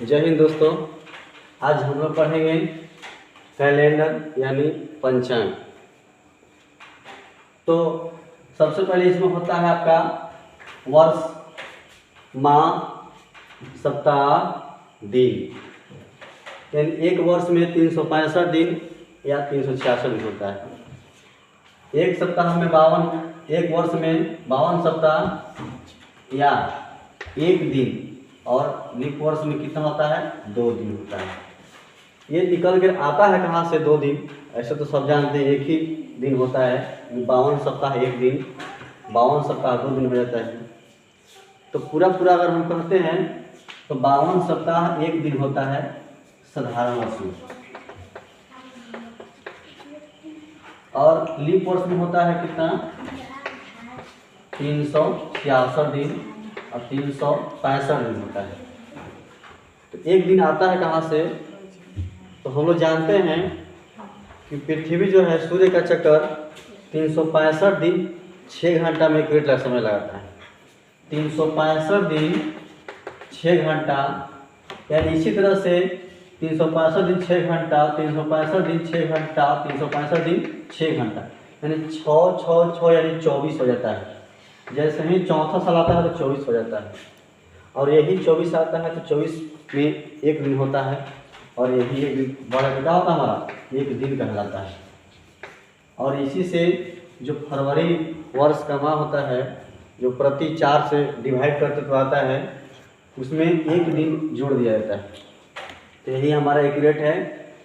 जय हिंद दोस्तों। आज हम लोग पढ़ेंगे कैलेंडर यानी पंचांग। तो सबसे पहले इसमें होता है आपका वर्ष, माह, सप्ताह, दिन। यानी एक वर्ष में 365 दिन या 366 दिन होता है। एक सप्ताह में 52, एक वर्ष में 52 सप्ताह या एक दिन, और लीप वर्ष में कितना होता है? 2 दिन होता है। ये निकल कर आता है कहाँ से 2 दिन? ऐसे तो सब जानते हैं एक ही दिन होता है। 52 सप्ताह एक दिन, 52 सप्ताह 2 दिन हो जाता है। तो पूरा अगर हम कहते हैं तो 52 सप्ताह एक दिन होता है साधारण वर्ष में, और लीप वर्ष में होता है कितना? 366 दिन और 365 दिन होता है। तो एक दिन आता है कहाँ से? तो हम लोग जानते हैं कि पृथ्वी जो है सूर्य का चक्कर 365 दिन 6 घंटा में एक समय लगाता है। 365 दिन 6 घंटा, यानी इसी तरह से 365 दिन 6 घंटा, 365 दिन 6 घंटा, 365 दिन 6 घंटा, यानी 6 यानी 24 हो जाता है। जैसे ही चौथा साल आता है तो 24 हो जाता है, और यही 24 आता है तो 24 में एक दिन होता है, और यही एक दिन बड़ा क्या होता है हमारा? एक दिन कहलाता है। और इसी से जो फरवरी वर्ष का माह होता है, जो प्रति 4 से डिवाइड करते तो आता है, उसमें एक दिन जोड़ दिया जाता है। तो यही हमारा एक्यूरेट है।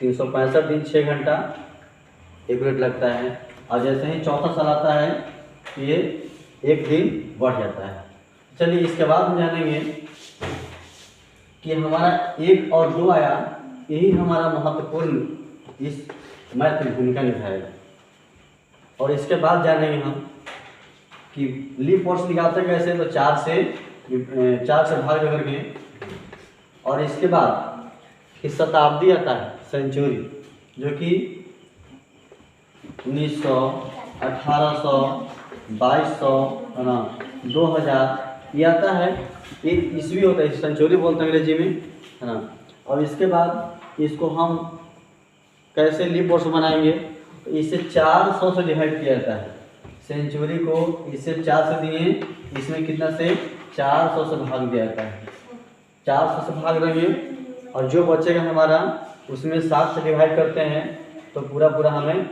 365 दिन 6 घंटा एक्यूरेट लगता है, और जैसे ही चौथा साल आता है तो ये एक दिन बढ़ जाता है। चलिए इसके बाद हम जानेंगे कि हमारा 1 और 2 आया, यही हमारा महत्वपूर्ण इस मैथ में भूमिका निभाएगा। और इसके बाद जानेंगे हम कि लीप वर्ष निकालते कैसे? तो 4 से भाग करके, और इसके बाद कि शताब्दी आता है, सेंचुरी, जो कि 1900, 1800, 2200, 2000 ये आता है। ये ईस्वी होता है, सेंचुरी बोलते हैं अंग्रेजी में, है ना। और इसके बाद इसको हम कैसे लीप वर्ष बनाएंगे? तो इसे 400 से डिवाइड किया जाता है। सेंचुरी को इससे 4 से दिए, इसमें कितना से? 400 से भाग दिया जाता है। 400 से भाग देंगे, और जो बचेगा हमारा उसमें 7 से डिवाइड करते हैं, तो पूरा हमें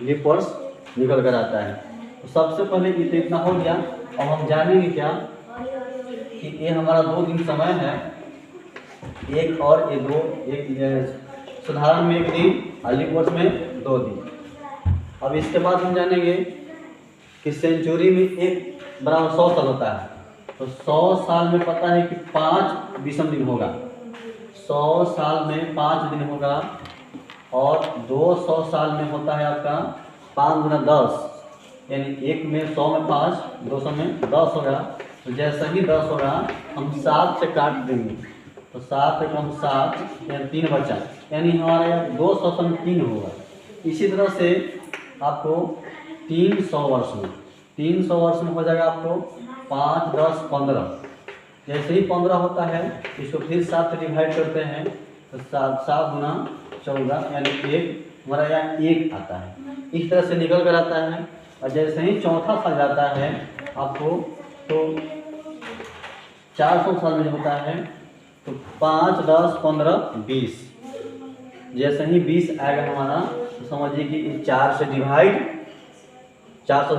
लीप वर्ष निकल कर आता है। तो सबसे पहले इतना हो गया। अब हम जानेंगे क्या कि ये हमारा 2 दिन समय है, एक और ये 2, एक साधारण में 1 दिन और लीप वर्ष में 2 दिन। अब इसके बाद हम जानेंगे कि सेंचुरी में 1 बराबर 100 साल होता है। तो 100 साल में पता है कि 5 विषम दिन होगा। 100 साल में 5 दिन होगा, और 200 साल में होता है आपका 5 गुना 10, यानी 1 में 100 में 5, 200 में 10 होगा। तो जैसा ही 10 होगा हम 7 से काट देंगे, तो 7 से कम 7, यानी 3 बचा, यानी हमारे यहाँ 200 में 3 होगा। इसी तरह से आपको 300 वर्ष में हो जाएगा आपको 5, 10, 15। जैसे ही 15 होता है इसको फिर 7 से डिवाइड करते हैं, तो 7 गुना 14, यानी 1, हमारा यहाँ 1 आता है। इस तरह से निकल कर आता है। और जैसे ही चौथा साल जाता है आपको, तो 400 साल में होता है, तो 5, 10, 15, 20। जैसे ही 20 आएगा हमारा, तो समझिए कि 4 से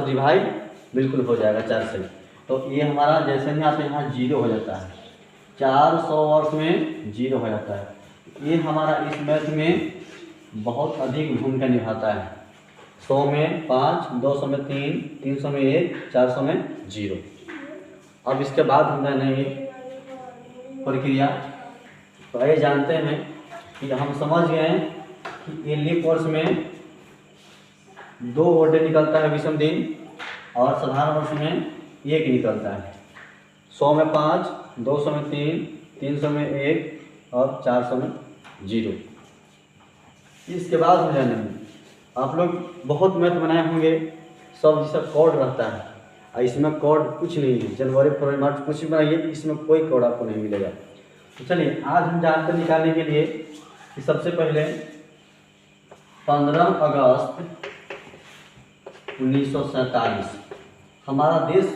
डिवाइड बिल्कुल हो जाएगा 4 से। तो ये हमारा जैसे ही आते यहाँ 0 हो जाता है। 400 वर्ष में 0 हो जाता है। ये हमारा इस मैथ में बहुत अधिक भूमिका निभाता है। 100 में 5, 200 में 3, 300 में 1, 400 में 0। अब इसके बाद हम जानेंगे प्रक्रिया। तो ये जानते हैं कि हम समझ गए हैं कि ये लीप वर्ष में 2 डे निकलता है विषम दिन, और साधारण वर्ष में 1 निकलता है। 100 में 5, 200 में 3, 300 में 1 और 400 में 0। इसके बाद हम जानेंगे, आप लोग बहुत मैथ बनाए होंगे, सब जिसका कोड रहता है, और इसमें कोड कुछ नहीं है। जनवरी, फरवरी, मार्च कुछ भी बनाइए, इसमें कोई कोड आपको नहीं मिलेगा। तो चलिए आज हम जानते निकालने के लिए कि सबसे पहले 15 अगस्त 1947 हमारा देश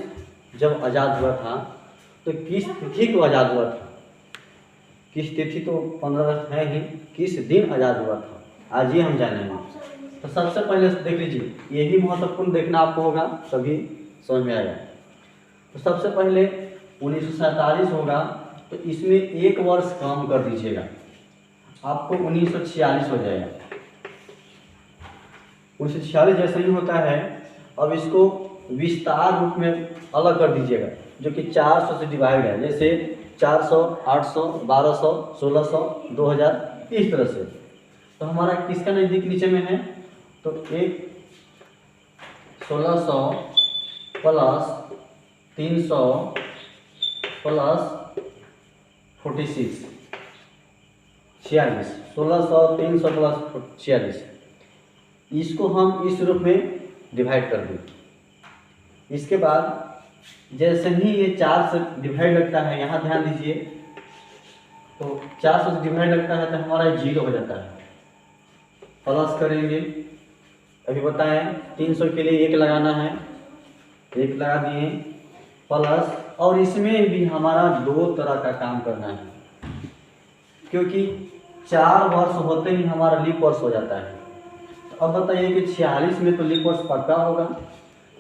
जब आज़ाद हुआ था तो किस तिथि को आज़ाद हुआ था? किस तिथि तो 15 अगस्त है ही, किस दिन आज़ाद हुआ था आज ये हम जानेंगे। तो सबसे पहले देख लीजिए, यही महत्वपूर्ण देखना आपको होगा तभी समझ में आएगा। तो सबसे पहले 1947 होगा तो इसमें एक वर्ष कम कर दीजिएगा, आपको 1946 हो जाएगा। 1946 जैसे ही होता है, अब इसको विस्तार रूप में अलग कर दीजिएगा जो कि 400 से डिवाइड है, जैसे 400, 800, 1200, 1600, 2000 इस तरह से। तो हमारा किसका नज़दीक नीचे में है? तो एक 1600 प्लस 300 प्लस 46 46, 1600 300 प्लस 46, इसको हम इस रूप में डिवाइड कर दें। इसके बाद जैसे ही ये 4 से डिवाइड लगता है, यहाँ ध्यान दीजिए, तो 400 से डिवाइड लगता है तो हमारा 0 हो जाता है। प्लस करेंगे, अभी बताएं 300 के लिए 1 लगाना है, 1 लगा दिए, प्लस, और इसमें भी हमारा 2 तरह का काम करना है, क्योंकि 4 वर्ष होते ही हमारा लीप वर्ष हो जाता है। तो अब बताइए कि 46 में तो लीप वर्ष पक्का होगा,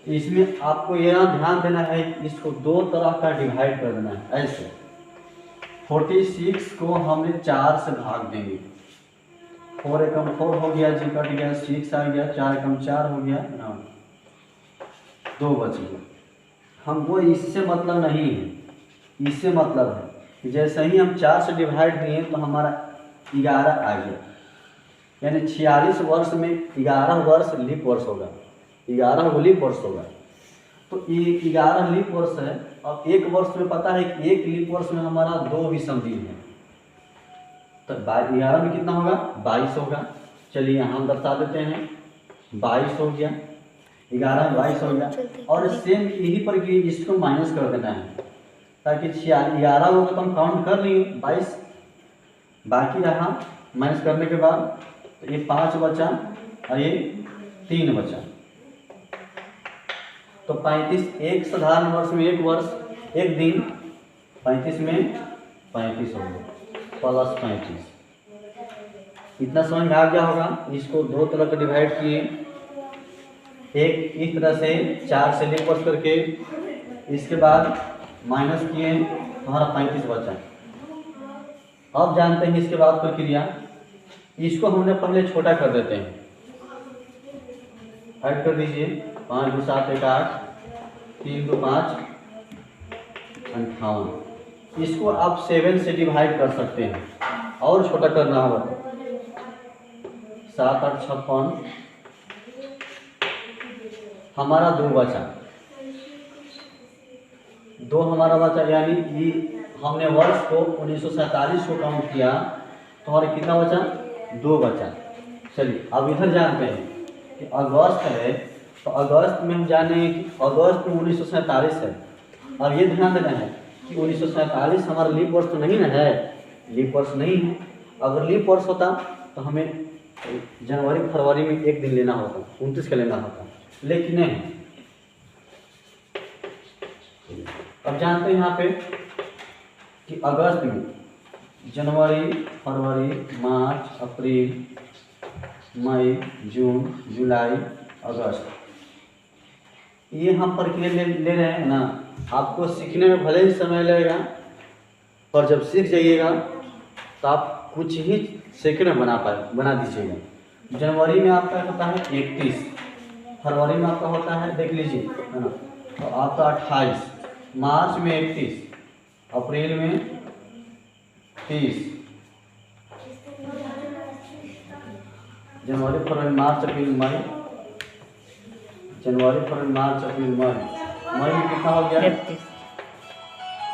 इसमें आपको यह ध्यान देना है इसको 2 तरह का डिवाइड कर देना है। ऐसे 46 को हमने 4 से भाग देंगे, 4 एकम 4 हो गया, जी कट गया, 6 आ गया, 4 एकम 4 हो गया, 2 बच गया। हमको इससे मतलब नहीं है, इससे मतलब है कि जैसे ही हम 4 से डिवाइड दिए तो हमारा 11 आ गया, यानी 46 वर्ष में 11 वर्ष लीप वर्ष होगा, 11 लीप वर्ष होगा। तो ये 11 लीप वर्ष है। अब एक वर्ष में पता है कि एक लीप वर्ष में हमारा 2 विषम दिन है, तो 11 में कितना होगा? 22 होगा। चलिए यहाँ हम दर्शा देते हैं, 22 हो गया, 11 में 22 हो गया। और सेम यही पर कि इसको माइनस कर देना है, ताकि 11 होगा तो हम काउंट कर लिए 22, बाकी रहा माइनस करने के बाद, तो ये 5 बचा और ये 3 बचा, तो 35। एक साधारण वर्ष में एक वर्ष, एक दिन, 35 में 35 हो गया, प्लस 35। इतना समझ में आ गया होगा। इसको 2 तरह का डिवाइड किए, एक इस तरह से 4 से लीप वर्ष करके, इसके बाद माइनस किए, हमारा 35 बचा। अब जानते हैं इसके बाद प्रक्रिया, इसको हमने पहले छोटा कर देते हैं, ऐड कर दीजिए, 5 2 7 1 8, 3 2 5 58। इसको आप 7 से डिवाइड कर सकते हैं, और छोटा करना होगा, 7 8 56, हमारा 2 बचा, 2 हमारा बचा, यानी कि हमने वर्ष को 1947 को काउंट किया तो हमारा कितना बचा? 2 बचा। चलिए अब इधर जानते हैं कि अगस्त है, तो अगस्त में हम जानेंगे कि अगस्त में 1947 है। अब ये ध्यान देना है कि 1947 हमारा लीप वर्ष तो नहीं ना है, लीप वर्ष नहीं है। अगर लीप वर्ष होता तो हमें जनवरी फरवरी में एक दिन लेना होता, 29 का लेना होता, लेकिन नहीं। अब जानते हैं यहाँ पे कि अगस्त में जनवरी फरवरी मार्च अप्रैल मई जून जुलाई अगस्त, ये हम प्रक्रिया ले रहे हैं ना। आपको सीखने में भले ही समय लगेगा, पर जब सीख जाइएगा तो आप कुछ ही सेकंड में बना दीजिएगा। जनवरी में आपका होता है 31, फरवरी में आपका होता है, देख लीजिए, है ना, तो आपका 28, मार्च में 31, अप्रैल में 30, जनवरी फरवरी मार्च अप्रैल मई, जनवरी फरवरी मार्च अप्रैल मई में कितना हो गया?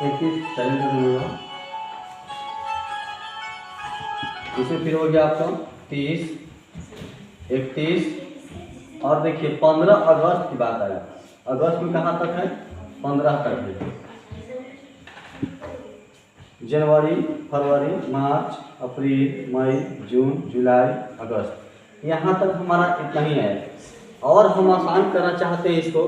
31 इसमें फिर हो गया आपका 30 31, और देखिए 15 अगस्त की बात आया। अगस्त में कहाँ तक है? 15 तक है। जनवरी, फरवरी, मार्च, अप्रैल, मई, जून, जुलाई, अगस्त, यहाँ तक हमारा इतना ही है। और हम आसान करना चाहते हैं इसको,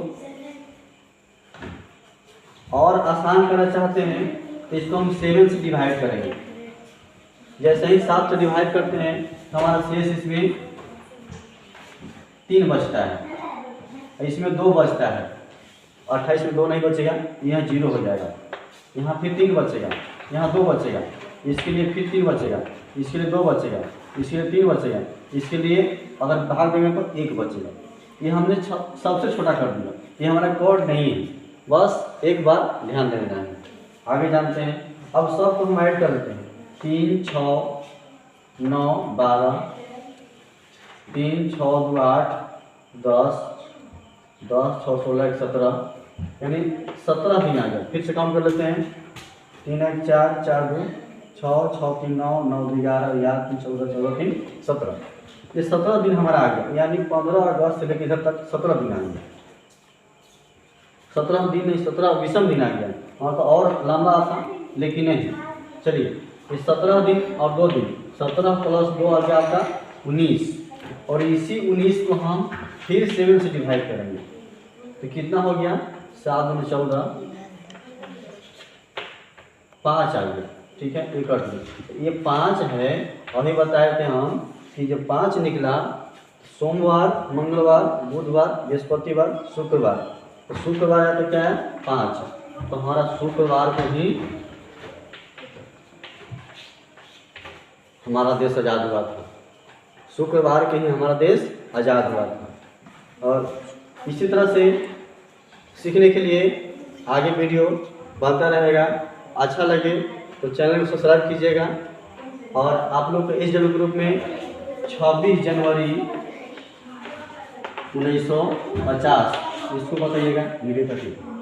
और आसान करना चाहते हैं तो इसको हम 7 से डिवाइड करेंगे। जैसे ही 7 से डिवाइड करते हैं तो हमारा शेष इसमें 3 बचता है, इसमें 2 बचता है, 28 में 2 नहीं बचेगा, यहाँ 0 हो जाएगा, यहाँ फिर 3 बचेगा, यहाँ 2 बचेगा, इसके लिए फिर 3 बचेगा, इसके लिए 2 बचेगा, इसके लिए 3 बचेगा, इसके लिए अगर भाग देंगे तो 1 बचेगा। ये हमने सबसे छोटा कर दिया, ये हमारा कोड नहीं है, बस एक बार ध्यान देना है। आगे जानते हैं, अब सब को हम ऐड कर लेते हैं। 3, 6, 9, 12, 3, 6, 2, 8, 10, 10, 6, 16, 17, यानी 17 दिन आ गया। फिर से काउंट कर लेते हैं। 3, 1, 4, 4, 2, 6, 6, 3, 9, 9, 11, 3, 14, 14, 3, 17। ये 17 दिन हमारा आ गया, यानी 15 अगस्त से लेकर इधर तक 17 दिन आ गया। 17 दिन नहीं, 17 विषम दिन आ गया, और लंबा था लेकिन नहीं। चलिए, ये 17 दिन और 2 दिन, 17 प्लस 2 आ गया आपका 19, और इसी 19 को हम फिर 7 से डिवाइड करेंगे तो कितना हो गया, 7 में 14, 5 आ गया। ठीक है, ये कर दिए। ये 5 है, अभी बताए थे हम कि जब 5 निकला, सोमवार, मंगलवार, बुधवार, बृहस्पतिवार, शुक्रवार, तो शुक्रवार आया तो क्या है 5, तो हमारा शुक्रवार को ही हमारा देश आज़ाद हुआ था। शुक्रवार के ही हमारा देश आज़ाद हुआ था। और इसी तरह से सीखने के लिए आगे वीडियो बनता रहेगा। अच्छा लगे तो चैनल को सब्सक्राइब कीजिएगा। और आप लोग को SW ग्रुप में 26 जनवरी 1950 इसको बताइएगा, वीडियो तक।